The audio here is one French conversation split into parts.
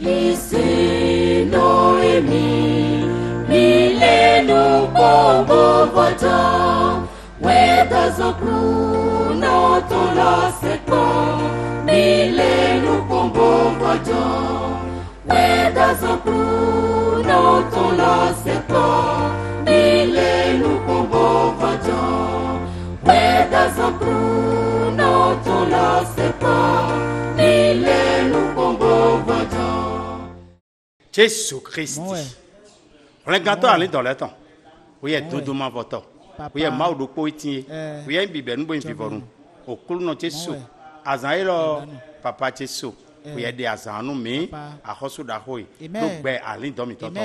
Ici Noémie, millénu pombo voto, weda zokru no tola seko, millénu pombo voto, weda zokru no tola seko, millénu pombo voto, weda zokru no tola seko, millénu pombo voto. Jésus Christ. On est gâteau aller dans le temps. Oui, tout le monde vote. Oui, ma ou do poiti. Oui, bibe nous bon vivons. Au cours de Jésus. Azaïlo, papa Jésus. Oui, des azan nous mais à Hosu d'Ahoy. Donc ben aller dans mi tonton.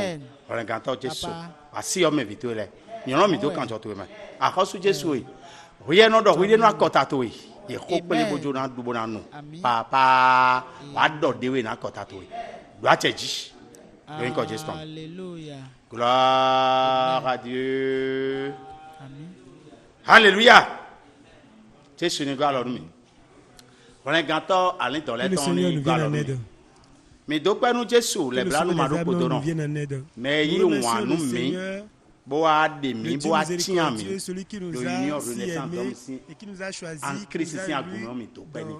On est gâteau Jésus. Asi homme vite là. Ni on mi do quand tu me. À Hosu Jésus. Oui, non do oui no akota to. E ko pele bojo na dubo na no. Papa, wa do dewe na akota to. Do acheji. Alléluia. Gloire à Dieu. Amen. Alléluia. Jésus nous gloire nous. On est gâteau aller dans les temps nous gloire nous. Mais donc nous Jésus les blancs nous marou potono. Mais il ou nous mais boa demi boa tiami. Celui qui nous a aimé et qui nous a choisi en Christ si agumon mi to beni.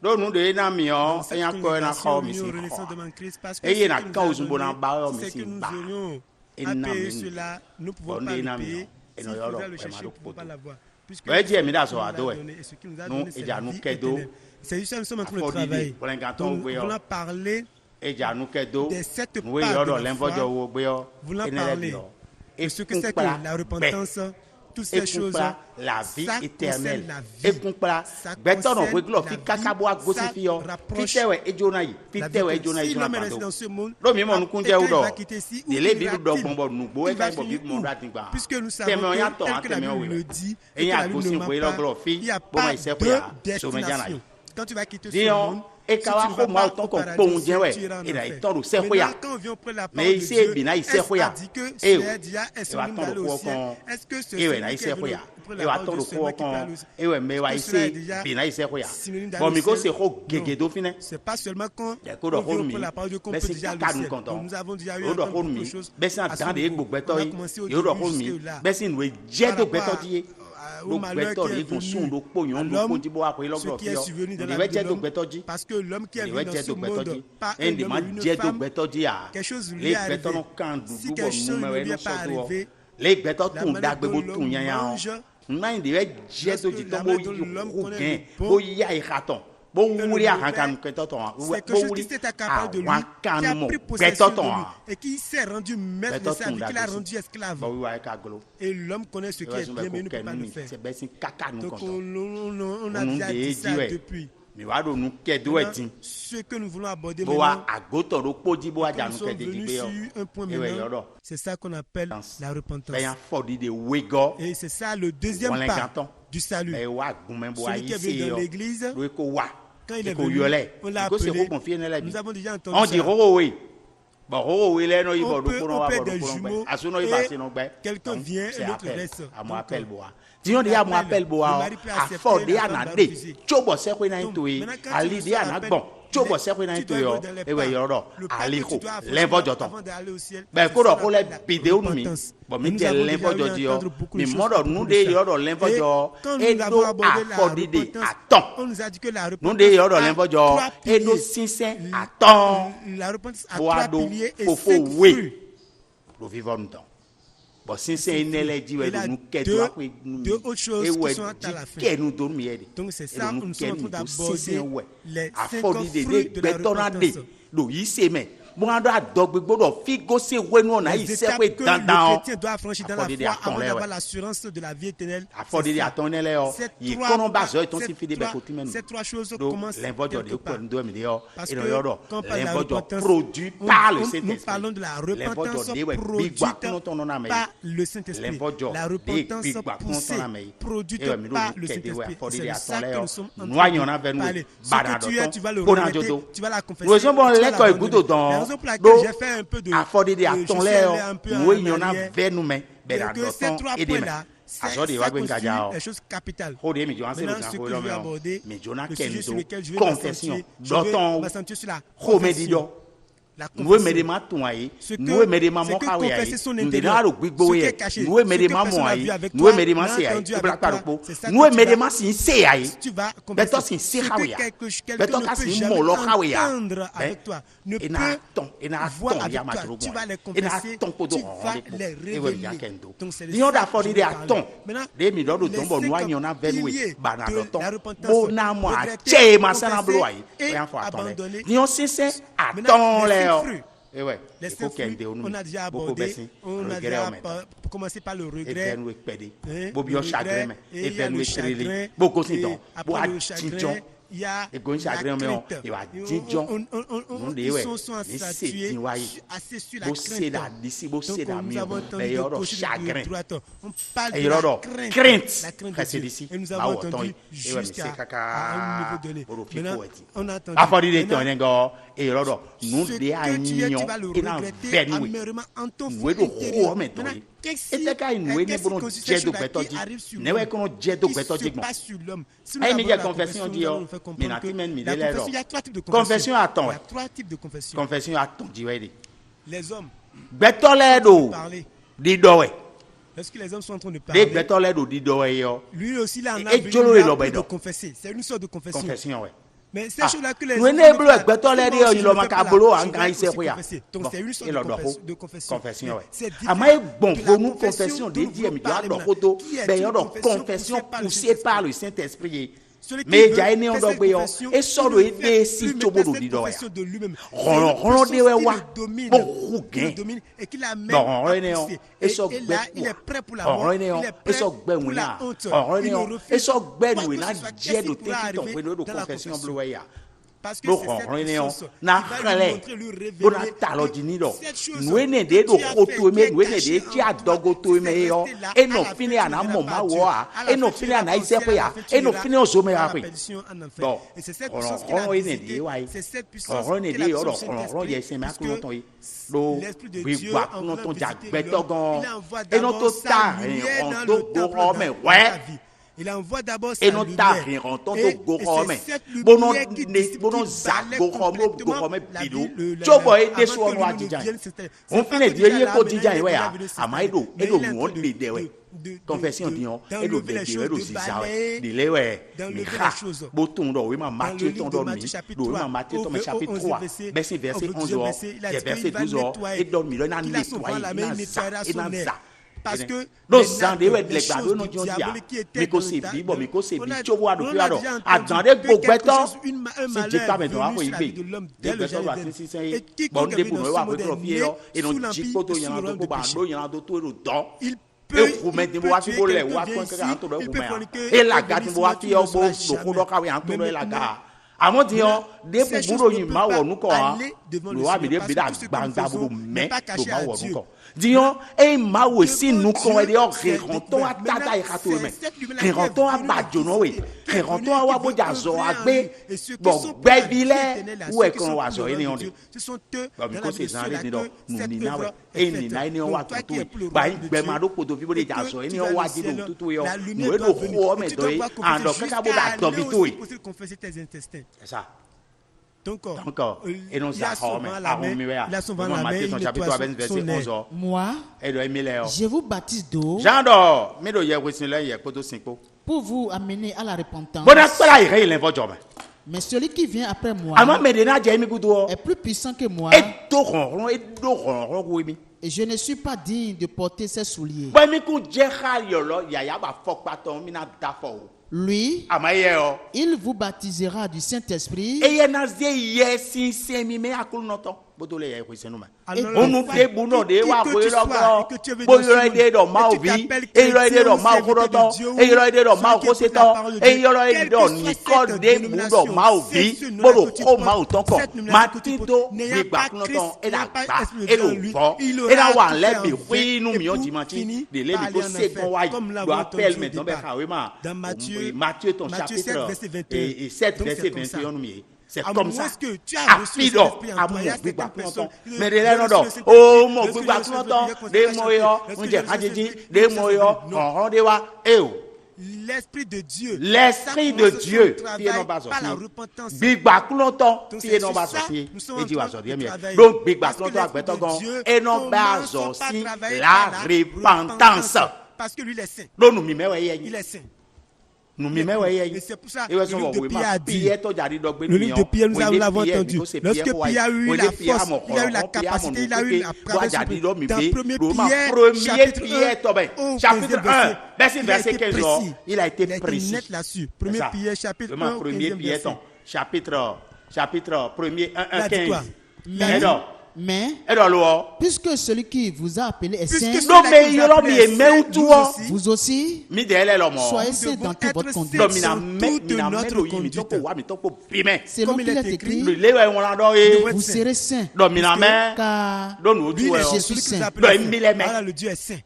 Donc nous de na mion et encore na ko mi si. Et na ka ozumbo na ba mi si ba. Et na cela nous pouvons pas payer. Et no yoro e ma do puisque Dieu mi da so ado e. Nous e ja nous kedo. C'est juste nous sommes en train de travailler. On a parlé des 7 pas de la foi. Vous en parlez. Et ce que c'est que la repentance, toutes ces choses, la vie éternelle. Et pour la béton we glofi kakabo agosifi yo. Fitewe ejonai, fitewe ejonai jona pando. Dans ce monde. Do mi mo nu kunje udo. Dele bi do bombo nu bo e kai bo bi mo da tin gba. Puisque nous savons que la Bible le dit et que la Bible ne ment pas, il n'y a pas de destination. Quand tu vas quitter ce monde, et quand on va au temps qu'on pond bien ouais et là il tord c'est quoi mais ici bina il c'est quoi et va tord quoi est-ce que c'est et là il c'est quoi et va tord quoi et ouais mais va ici bina il c'est quoi bon miko c'est ko gegedo fine c'est pas seulement quand on prend la parole de qu'on peut déjà le ciel nous avons déjà eu autre chose mais c'est dans des gbogbeto yi yo do ko mi mais c'est nous jet do gbeto di parce que l'homme qui est venu dans ce monde pas un homme ou une femme, quelque chose lui est arrivé. Si quelque chose ne lui est pas arrivé, la manière dont l'homme mange, la manière dont l'homme connaît le bon, c'est quelque chose qui s'est accaparé de lui, qui a pris possession de lui et qui s'est rendu maître de sa vie, qui l'a rendu esclave. Et l'homme connaît ce qui est bien, mais il ne peut pas le faire. Donc on a déjà dit ça depuis. Ce que nous voulons aborder maintenant, nous sommes venus sur un point maintenant, c'est ça qu'on appelle la repentance. Et c'est ça le deuxième pas du salut. Celui qui est venu dans l'église, quand il est venu, on l'a appelé. Nous avons déjà entendu ça. On dit oui. On peut des jumeaux et quelqu'un vient et l'autre reste. Disons dia mo appel boa afọ dia na de chobo se kwe na into yi ali dia na gbon chobo se kwe na into yo ewe yoro ali ko levo joton be ko ro ko le video mi bo mi te levo joji yo mi modo nu de yoro levo jo edo afọ dide aton on nous a dit que la repentance nu de yoro levo jo edo sinsin aton la repentance a 3 piliers et 5 fruits nous vivons dedans. Bon, si c'est une énergie, deux autres choses qui sont à la fin. Donc c'est ça, nous sommes en train d'aborder les 5 fruits de la repentance. Mondo adogbe gbodo fi gose wenu na ise we dandan le chrétien doit franchir dans la foi avant d'avoir l'assurance de la vie éternelle. Afodede atonele o yi kono bazo ton si fide be ko timen. Ces 3 choses commencent l'invojo de ko ndo mi de o parce et que yoro l'invojo produit par le Saint-Esprit. Nous parlons de la repentance produite par le Saint-Esprit. La repentance poussée produite par le Saint-Esprit. C'est ça que nous sommes en train de parler. Ce que tu es, tu vas le répéter, tu vas la confesser. Tu vas la raison pour laquelle j'ai fait un peu de un peu que ces 3 points-là, c'est les choses capitales. Maintenant, ce que je vais aborder, le sujet sur lequel je vais m'accentuer sur la nous médéma toaï nous médéma mokawe nous dénaro gbigboye nous médéma moaï nous médéma séaï nous médéma sin séaï beto sin séhawe beto ka sin molo hawe ya et na ton ya matro et na ton podo et we ya kendo lion da fodi de aton de mi do tombo no anyo na venwe banado ton bona mo a che masana bloai et en fois attendez lion c'est aton le et ouais, on a déjà abordé, on a déjà commencé par le regret, le chagrin, le chagrin, beaucoup de temps, il y a la crainte. Ils sont statués assez sur la crainte. Donc nous avons entendu le côté de droite. On parle de la crainte et nous avons entendu jusqu'à un niveau donné. Maintenant, on a entendu ce que tu vas le regretter amèrement en ton fond intérieur. Maintenant, qu'est-ce qui arrive sur l'homme, qui se passe sur l'homme? Si nous avons la confession, nous allons faire comprendre que la confession, il y a 3 types de confession. Il y a 3 types de confession. Confession à ton les hommes. Parler. Lorsque les hommes sont en train de parler, lui aussi, là, on a besoin de confesser. C'est une sorte de confession. Confession, ouais. Mais c'est chose-là que les hommes donc c'est une sorte de confession. C'est confession dédiée, mais confession poussée par le Saint-Esprit. Mais il y a une confession et sort de aider si tu veux le dire. Et qu'il a même et là il est prêt pour la mort, il est prêt pour la honte, il refuse quoi que ce soit qui pourra arriver dans la confession. Parce que c'est cette puissance qui va lui montrer, lui révéler cette chose. Nous ne devons et c'est cette puissance qui l'a visité, c'est cette puissance qui l'a sur Saint-Esprit, parce que l'Esprit de Dieu en visité l'homme, il envoie d'abord sa lumière dans le temple de la vie. Il envoie d'abord sa lumière. Et c'est cette lumière qui dissipe, qui balaie complètement la vie. Confession dion et le vidéo et le zizawe de lewe mira boton do oui ma Matthieu ton do mi do ma Matthieu ton chapitre 3 verset 11 verset 12 et dormi le na nettoyer na ça parce que nos andéwe de l'église nous disons dia mais que c'est bibo mais que c'est bicho wa do alors attendez gogbeto c'est Dieu pas maintenant ko ibe de beto wa tin sin bon de pour wa ko profie et non jipoto yana do ko ba do yana do to do do et vous mettez moi qui voulez ou à quoi que un tour et la gâte moi qui au beau donc on a un tour la gare à mon dieu des boulot ni ma wo nuko a lo wa bi de bi da gbangba boulot mais do ma wo nuko dion e ma wo si nuko e de o reronton atata e kato me reronton abajono we reronton awa boja zo agbe bon bebile ou e kon wa zo ni on ce sont eux dans la vie nous ni na we e ni na ni on wa tutu ba gbe ma do podo fi bo de ja zo ni on wa di do tutu yo we do ho me do e ando ka bo da do bi to e confesser tes intestins. C'est ça. Donc, et non, ça moi, je vous baptise d'eau pour vous amener à la repentance. Mais celui qui vient après moi est plus puissant que moi. Et je ne suis pas digne de porter ses souliers. Lui, il vous baptisera du Saint-Esprit on nous fait boulot de wa ko lo bo yo ide do ma obi e yo ide do ma ko do e yo ide do ma ko se to e yo ide do ni ko de budo ma obi bo lo ko ma o ton ko ma ti do mi gba kun ton e la gba e lo fo e la wa le bi wi nu mi o di ma ti de le bi ko se kon wa do appel maintenant be ka we ma Matthieu ton chapitre et 7 verset 21 mi. C'est comme ça que tu as reçu l'esprit en toi, mais de là non oh mon gba content de moyo on je kajeji de moyo on de wa l'esprit de Dieu. L'esprit de Dieu. Par la repentance. Donc, et non pas aussi la repentance. Parce que lui, il est saint. Il est saint. Et c'est pour ça que le livre de Pierre a dit, le livre de Pierre, nous l'avons entendu. Lorsque Pierre a eu la force, il a eu la capacité, il a eu la pravesse. Dans 1 Pierre, verset 15, il a été précis. Net là-dessus. 1 Pierre, chapitre 1, chapitre 1, 15. Mais, puisque celui qui vous a appelé est saint, vous aussi, soyez saints dans toute votre conduite. C'est comme il est écrit, vous serez saints, car Jésus est saint. Voilà, le Dieu est saint.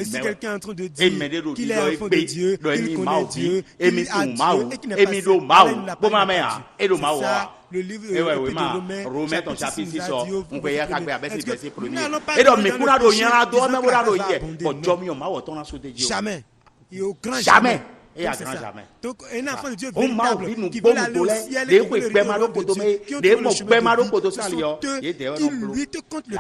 Si quelqu'un est en train de dire qu'il est enfant de Dieu, qu'il connaît Dieu, qu'il a Dieu et qu'il n'est pas saint, il n'a pas Dieu. C'est ça, le livre de Romains, ton chapitre 6, on peut y aller verset 1er. Et donc, mais qu'on a jamais. Et au grand jamais. Et à grand jamais. Donc, un enfant de Dieu véritable qui veut aller au ciel et qui veut le royaume de Dieu, qui ont trouvé le chemin de vie, qui luttent contre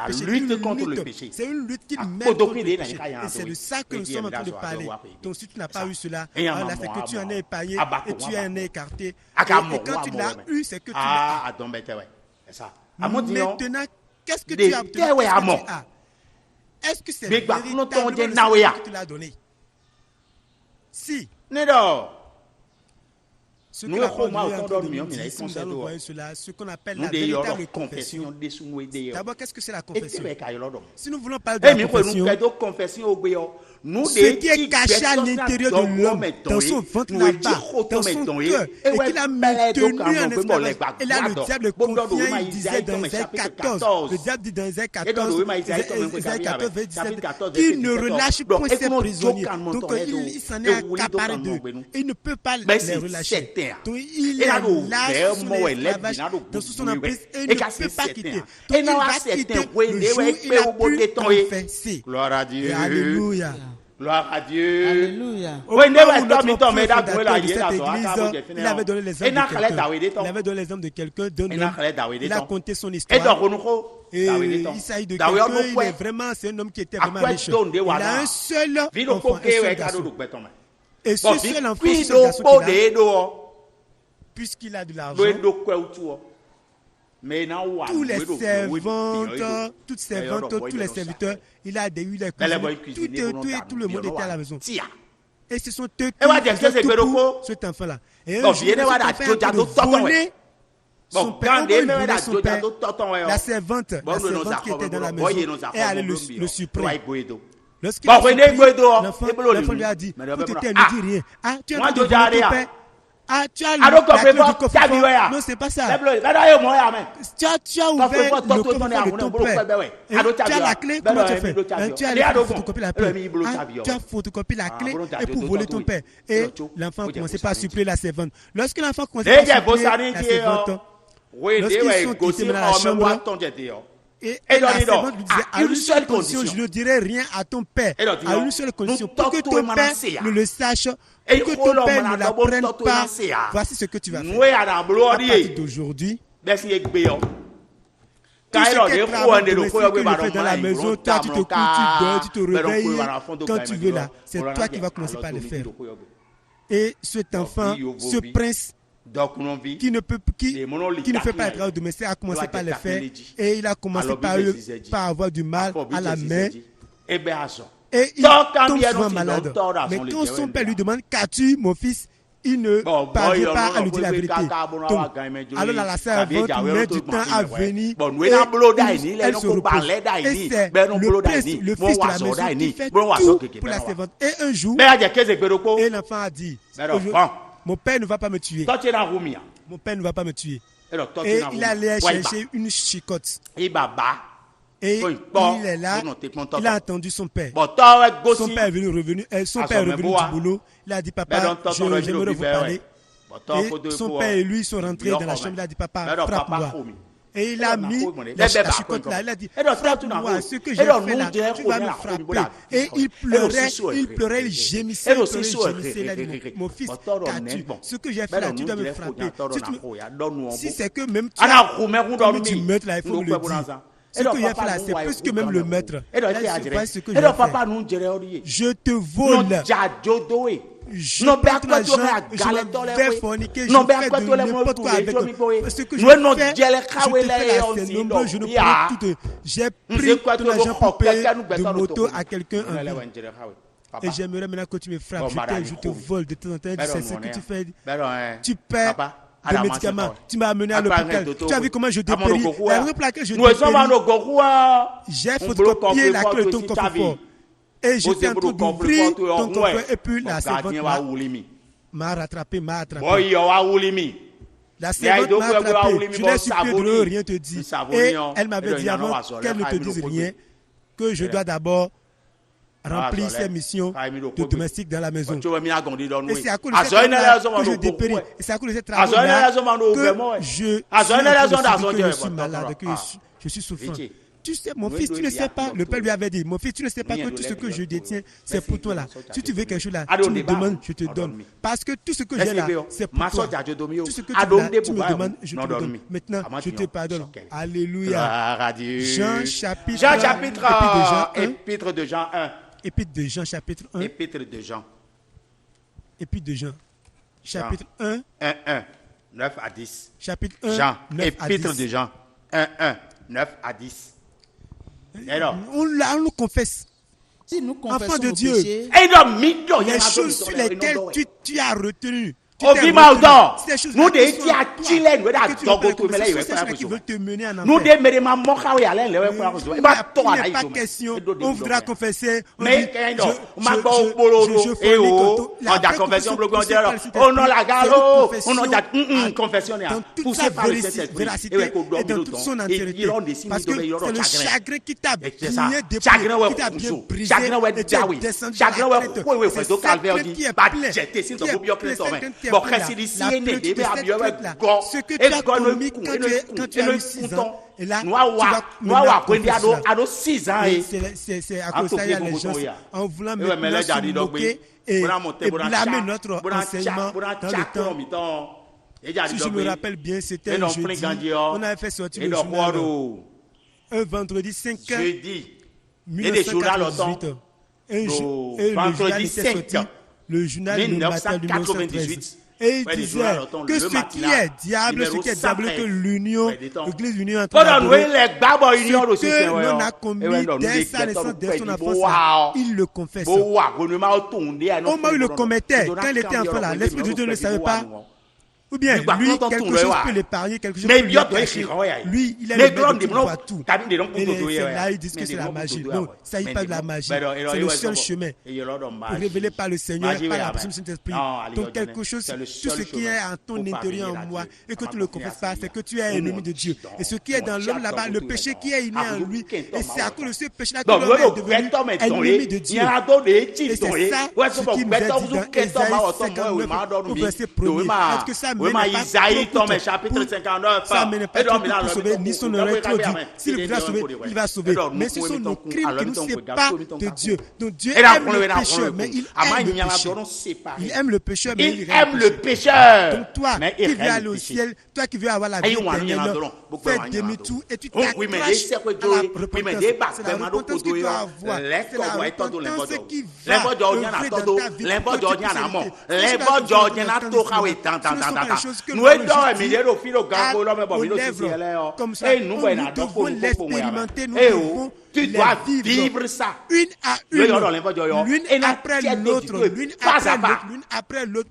le péché. C'est une lutte qui mène contre le péché. Et c'est de ça que nous sommes en train de parler. Donc, si tu n'as pas eu cela, alors c'est que tu en es épargné et tu en es écarté. Et quand tu l'as eu, c'est que tu l'as. Maintenant, qu'est-ce que tu as obtenu? Est-ce que c'est véritablement ce que tu l'as donné? Si. Ce qu'on appelle la véritable confession. D'abord, qu'est-ce que c'est la confession? Si nous voulons parler de la confession, ce qui est caché à l'intérieur de l'homme, dans son ventre là-bas, dans son cœur, et qu'il a maintenu en esclavage. Et là, le diable confiant, il disait dans Ésaïe 14, le diable dit dans Ésaïe 14, Ésaïe 14, verset 17, qu'il ne relâche point ses prisonniers. Donc, il s'en est accaparé d'eux. Il ne peut pas les relâcher. Donc, il est là sous l'esclavage, dans son emprise, et il ne peut pas quitter. Donc, il va quitter le jour où il a pu confesser. Gloire à Dieu. Alléluia. Gloire à Dieu. Alléluia. Il avait donné l'exemple de quelqu'un. Il avait donné l'exemple de quelqu'un d'un homme. Il a conté son histoire. Et il s'agit de quelqu'un, c'est un homme qui était vraiment riche. Il a un seul enfant, un seul garçon. Et ce seul enfant, ce garçon qu'il a, puisqu'il a de l'argent, tous les servantes, toutes servantes, tous les serviteurs, il a des huiles à cuisiner. Tout le monde était à la maison. Et ce sont eux qui faisaient tout pour cet enfant-là. Et un jour, cet enfant a volé son père, la servante qui était dans la maison, est allée le surprendre. Lorsqu'il l'enfant lui a dit, pour te taire, ne dis rien. Ah, tu as volé ton père. Ah, tu as la clé du coffre-fort. Non, c'est pas ça. Tu as ouvert le coffre-fort de ton père. Et tu as la clé, comment tu fais? Tu as photocopié la clé. Tu as photocopié la clé et pour voler ton père. Et l'enfant commençait pas à suppléer la servante. Lorsque l'enfant commençait à suppléer la servante, lorsqu'ils sont quittés dans la chambre, et la servante lui disait, à une seule condition, je ne dirai rien à ton père. À une seule condition, pour que ton père ne le sache, pour que ton père ne l'apprenne pas. Voici ce que tu vas faire. À partir d'aujourd'hui, tout ce qui est travail domestique que tu fais dans la maison, toi tu te couches, tu dors, tu te réveilles, quand tu veux là, c'est toi qui vas commencer par le faire. Et cet enfant, ce prince, qui ne fait pas le travail domestique, a commencé par le faire, et il a commencé par avoir du mal à la main, et il tombe souvent malade. Mais quand son père lui demande, qu'as-tu mon fils, il ne parvient pas à lui dire la vérité. Donc, alors la servante met du temps à venir, et elle se repose. Et c'est le prince, le fils de la maison, qui fait tout pour la servante. Et un jour, et l'enfant a dit, mon père ne va pas me tuer. Mon père ne va pas me tuer. Et il allait chercher une chicotte. Et il est là, il a entendu son père. Son père est revenu du boulot. Il a dit, papa, j'aimerais vous parler. Et son père et lui sont rentrés dans la chambre. Il a dit, papa, frappe-moi. Et il a mis la chicotte là. Il a dit, frappe-moi, ce que j'ai fait là, tu vas me frapper. Et il pleurait, il gémissait. Il a dit, mon fils, qu'as-tu? Ce que j'ai fait là, tu dois me frapper. Si c'est que même tu meutes là, il faut me le dire. Ce que j'ai fait là, c'est plus que même le maître. C'est ce que j'ai fait. Je te vole. Je vais forniquer, je fais de n'importe quoi avec ce que je fais, c'est nombreux, je ne prends tout. J'ai pris tout l'argent pour payer de moto à quelqu'un. Et j'aimerais maintenant que tu me frappes, je te vole de temps en temps, c'est ce que tu fais. Tu perds des médicaments, tu m'as amené à l'hôpital, tu as vu comment je dépéris. La raison pour laquelle je dépéris, j'ai photocopié la clé de ton coffre-fort. Et j'étais en train d'ouvrir ton coffre et puis la servante m'a rattrapé. La servante m'a rattrapé. Je l'ai supplié de ne rien te dire. Et elle m'avait dit avant qu'elle ne te dise rien que je dois d'abord remplir ses missions de domestique dans la maison. Et c'est à cause de cette travail-là que je dépéris. Et c'est à cause de cette travail-là que je suis malade, que je suis souffrant. Tu sais, mon fils, tu ne sais pas. Le père lui avait dit, mon fils, tu ne sais pas que tout ce que je détiens, c'est pour toi là. Si tu veux quelque chose là, tu me demandes, je te donne. Parce que tout ce que j'ai là, c'est pour toi. Tout ce que tu veux, tu me demandes, je te le donne. Maintenant, je te pardonne. Alléluia. Jean chapitre 1. Épître de Jean 1. Épître de Jean chapitre 1. Épître de Jean. Épître de Jean. Chapitre 1. 1, 9 à 10. Chapitre 1. Jean. 9 à 10. Épître de Jean. 1, 9 à 10. Alors, on nous confesse. Si nous confessons enfant de Dieu, péchés, les choses sur lesquelles tu as retenu. Nous qui veulent te mener en enfer. Il n'est pas question. On voudra confesser. Mais confession dans toute sa véracité et dans toute son entièreté. Parce que c'est le chagrin qui t'a bien dépouillé, qui t'a bien brisé et tu es descendu à la tête. C'est ce chagrin qui est plein. Bon, ce que tu as commis quand tu as eu 6 ans, et là, tu vas c'est à cause de ça, il y a les gens, en voulant maintenant se moquer et blâmer notre enseignement dans le temps. Si je me rappelle bien, c'était un jeudi, on avait fait sortir le journal, un vendredi 5 1998, et le journal était sorti, le journal du matin du 1913. Et il disait que ce qui est diable, que l'union, l'église l'union entre ce que l'on a commis dès sa naissance, dès son enfance, il le confesse. On m'a eu le commettait quand il était enfant là, l'Esprit de Dieu ne le savait pas. Ou bien, lui, quelque chose peut l'épargner, quelque chose peut l'épargner. Lui, il est le maître qui voit tout. Et c'est là, ils disent que c'est la magie. Non, ça n'y est pas de la magie. C'est le seul chemin. Révélé par le Seigneur, par la personne du Saint-Esprit. Donc, quelque chose, tout ce qui est en ton intérieur, en moi, et que tu ne le confesses pas, c'est que tu es ennemi de Dieu. Et ce qui est dans l'homme là-bas, le péché qui est inné en lui, et c'est à cause de ce péché-là que l'homme est devenu ennemi de Dieu. Et c'est ça ce qui nous est dit dans Ésaïe 59, au verset 1er. Est-ce que ça Isaïe, chapitre 59. Ça ne pas trop pour sauver, ni son oreille trop dure. S'il voudra sauver, il va sauver. Mais ce sont nos crimes qui nous séparent de Dieu. Donc Dieu aime le pécheur, mais il aime le pécheur. Il aime le pécheur, mais il aime le pécheur. Donc toi qui veux aller au ciel, toi qui veux avoir la vie éternelle, fais demi-tour et tu t'accroches à la repentance. C'est la repentance que tu dois avoir. C'est la repentance qui va œuvrer dans ta vie. Nous comme ça, nous devons l'expérimenter, nous devons tu dois vivre ça une à une, l'une après l'autre, l'une après l'autre,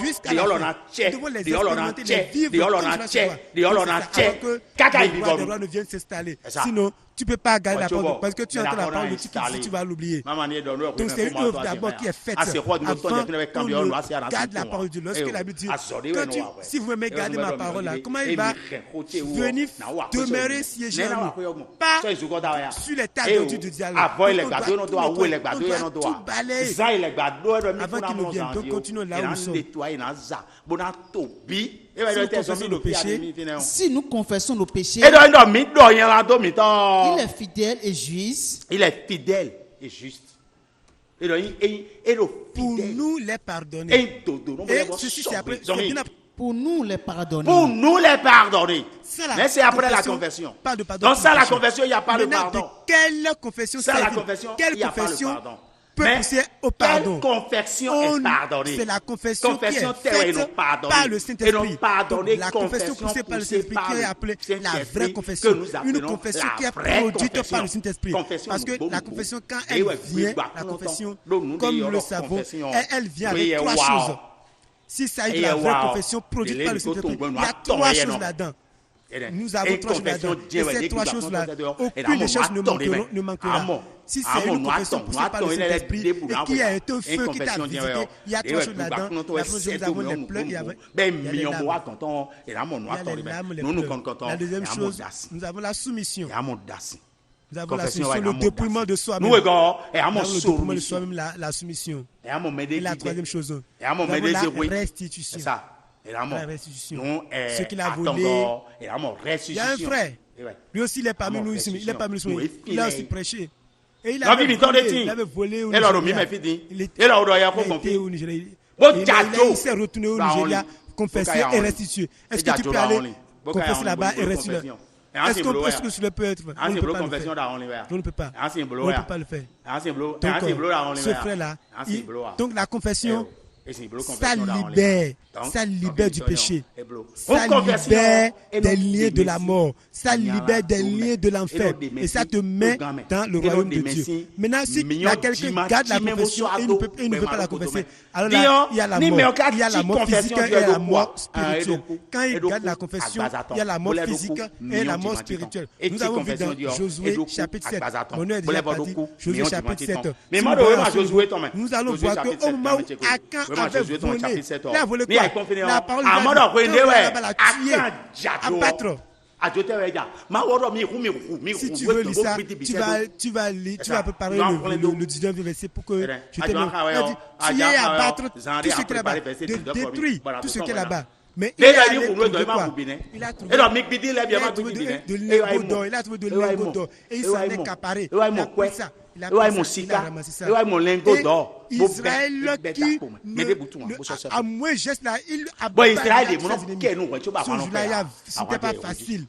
jusqu'à la fin. Nous devons les expérimenter, les vivre que le roi ne vienne s'installer. Sinon, tu ne peux pas garder la parole parce que tu entends la parole, tu vas l'oublier. Donc c'est une œuvre d'abord qui est faite avant qu'on ne garde la parole de Dieu. Lorsque la Bible dit, si vous aimez garder ma parole là, comment il va venir demeurer siéger en nous? Pas sur les tables de dialogue. On doit tout balayer avant qu'il ne vienne. Donc continuons là où nous sommes. Si nous confessons nos péchés, il est fidèle et juste. Il est fidèle et juste. Pour nous les pardonner. Et ceci c'est après. Pour nous les pardonner. Pour nous les pardonner. Mais c'est après la confession. Donc ça, la confession, il n'y a pas le pardon. Quelle confession ça, la confession, quelle confession peut pousser au pardon? Quelle confession est pardonnée? C'est la confession qui est faite par le Saint-Esprit. La confession poussée par le Saint-Esprit qui est appelée la vraie confession. Une confession qui est produite par le Saint-Esprit. Parce que la confession, quand elle vient, la confession, comme nous le savons, elle vient avec trois choses. S'il s'agit de la vraie confession produite par le Saint-Esprit, il y a trois choses là-dedans. Nous avons trois choses là-dedans. Et ces trois choses-là, aucune des choses ne manquera. Si c'est une confession poussée par le Saint-Esprit et qu'il y a un feu qui t'a visité, il y a trois choses là-dedans. La première chose, nous avons les pleurs, il y a les larmes. La deuxième chose, nous avons la soumission. Nous avons la soumission, le dépouillement de soi-même. Nous avons le dépouillement de soi-même, la soumission. Et la troisième chose, nous avons la restitution. La restitution. Ce qu'il a volé. Il y a un frère. Lui aussi, il est parmi nous ici. Il a aussi prêché. Et il avait volé au Nigeria. Il s'est retourné au Nigeria, confessé et restitué. Est-ce que tu peux aller confesser là-bas et restituer? Est-ce que cela peut être? On ne peut pas le faire. On ne peut pas. On ne peut pas le faire. Donc, ce frère-là, donc la confession, ça libère du péché, ça libère des liens de la mort, ça libère des liens de l'enfer et ça te met dans le royaume de Dieu. Maintenant, si quelqu'un garde la confession et il ne peut pas la confesser, alors là, il y a la mort. Il y a la mort physique et la mort spirituelle. Quand il garde la confession, il y a la mort physique et la mort spirituelle. Nous avons vu dans Josué chapitre 7. On a déjà parlé, Josué chapitre 7. Nous allons voir qu'au moment où Akan avait volé, il a volé quoi? La parole va tuer, abattre. Si tu veux lire ça, tu vas préparer le 19e verset pour que tu t'aimes. Tu es abattre tout ce qui est là-bas, de détruire tout ce qui est là-bas. Mais il a trouvé de lingots d'or. Il a trouvé de lingots d'or. Et il s'en est accaparé. Il a pris ça. Il a ramassé ça. Et Israël qui a moins geste là, il a battu ses ennemis. Ce jour-là, c'était pas facile.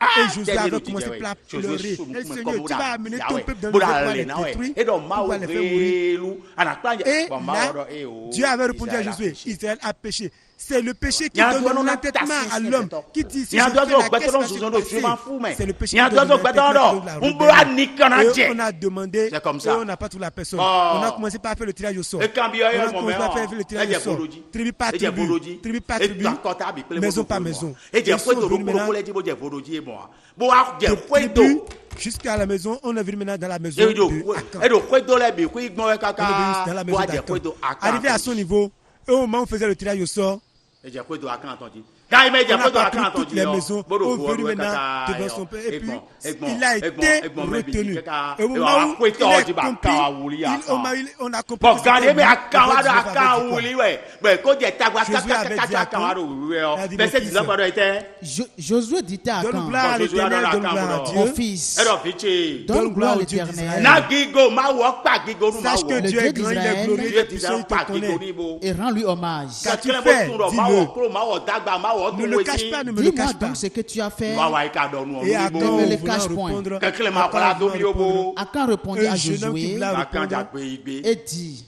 Et Josué avait commencé à pleurer. Et Seigneur, tu vas amener ton peuple dans le pouvoir les détruire, tu vas les faire mourir. Et là, Dieu avait répondu à Josué, Israël a péché. C'est le péché qui donne l'entêtement à l'homme qui dit c'est le péché qui donne l'entêtement. Et on a demandé, et on n'a pas trouvé la personne. On a commencé par faire le tirage au sort. On a commencé par faire le tirage au sort. Tribu par tribu, maison par maison. Ils sont venus maintenant jusqu'à la maison. On est venu maintenant dans la maison de Akan. Arrivé à son niveau, au moment où on faisait le tirage au sort, on a pris toutes les maisons, on est venu maintenant devant son père, et puis il a été retenu. Au moment où il est compris, on a compris Josué dit à Akan, donne gloire à l'Éternel, donne gloire à Dieu. Mon fils, donne gloire à l'Éternel. Sache que Dieu est grand, il est glorieux, il est puissant, il te connaît. Et rends-lui hommage. Qu'as-tu fait? Dis-le. Ne le cache pas, ne me le cache pas. Dis-moi donc ce que tu as fait. Et Akan ne me le cache point. Akan répondit à Josué et dit,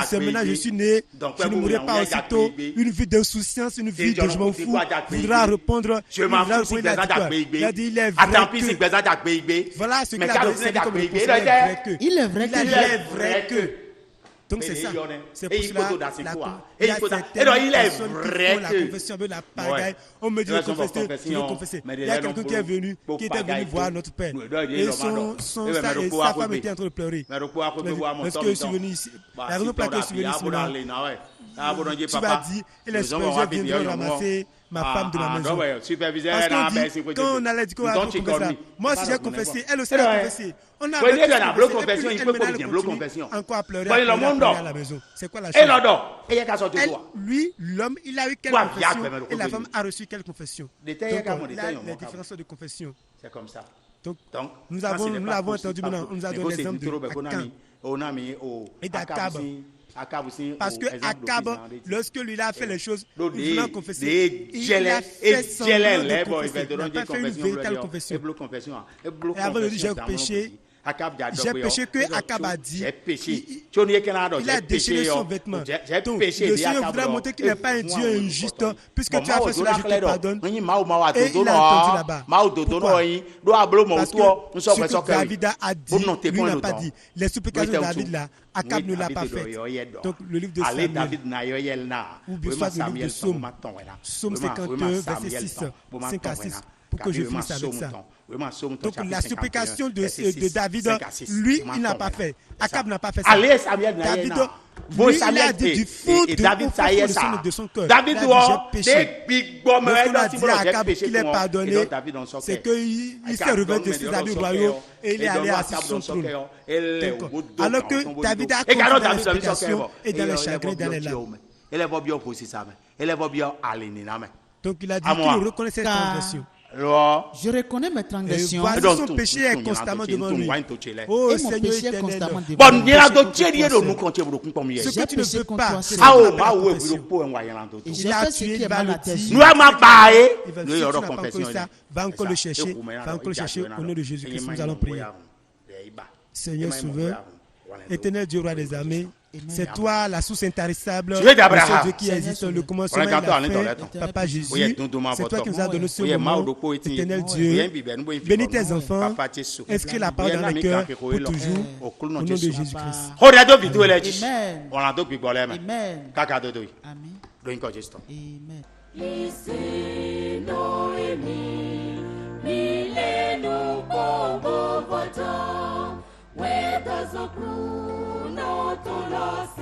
c'est maintenant je suis né, je ne mourrai pas aussitôt. Une vie d'insouciance, une vie de je m'en fous, voudra répondre. Il a dit, il est vrai que. Voilà ce qu'il a donné comme réponse. Il est vrai que. Donc c'est ça. C'est pour cela il y a certaines personnes qui font la confession avec la pagaille. On me dit de confesser, je veux confesser. Il y a quelqu'un qui est venu, qui était venu voir notre père. Et sa femme était en train de pleurer. Parce que je suis venu ici. La raison pour laquelle je suis venu ici, tu vas dire, et les superviseurs viendront ramasser ma femme de ma maison. Parce qu'on dit, quand on allait dire qu'on va confesser ça, moi aussi j'ai confessé, elle aussi a confessé. On a encore à pleurer à la maison. C'est quoi la chose? Lui, l'homme, il a eu quelle confession et la femme a reçu quelle confession? Donc, les différences de confession. C'est comme ça. Donc nous l'avons entendu maintenant. On nous a donné l'exemple d'Akab et d'Akab. Parce que Akab, lorsque lui a fait les choses, il voulait confesser. Il a fait semblant de confesser. Il n'a pas fait une véritable confession. Et avant de dire j'ai péché, que Akab a dit. Il a déchiré son vêtement. Donc le Seigneur voudrait montrer qu'il n'est pas un Dieu injuste, puisque tu as fait cela, je te pardonne. Et il a entendu là-bas. Pourquoi? Parce que ce que David a dit, lui n'a pas dit. Les supplications de David là, Akab ne l'a pas fait. Donc le livre de Samuel, ou bien soit le livre de Psaume, Psaume 51, verset 6, 5 à 6, pour que je finisse avec ça. Donc la supplication de David, lui, il n'a pas fait. Akab n'a pas fait ça. David, lui, il a dit du fond de son cœur. David j'ai péché. Lorsqu'on a dit à Akab qu'il est pardonné, c'est qu'il s'est revêtu de ses habits royaux et il est allé assis sur son trône. Alors que David a compris dans l'explication et dans les chagrins, dans les larmes. Donc il a dit qu'il reconnaissait sa transgression. Je reconnais mes transgressions. Son péché est constamment devant lui. Oh Seigneur éternel. Ce que tu ne veux pas, c'est la confession. Il a tué, il va le dire. Va encore le chercher. Au nom de Jésus-Christ, nous allons prier. Seigneur Sauveur, éternel Dieu, roi des armées, c'est toi la source intarissable, le seul Dieu qui existe, le commencement et la fin. Papa Jésus, c'est toi qui nous as donné ce moment, éternel Dieu. Bénis tes enfants, inscris la parole dans les cœurs pour toujours, au nom de Jésus-Christ. Where does a crew not to last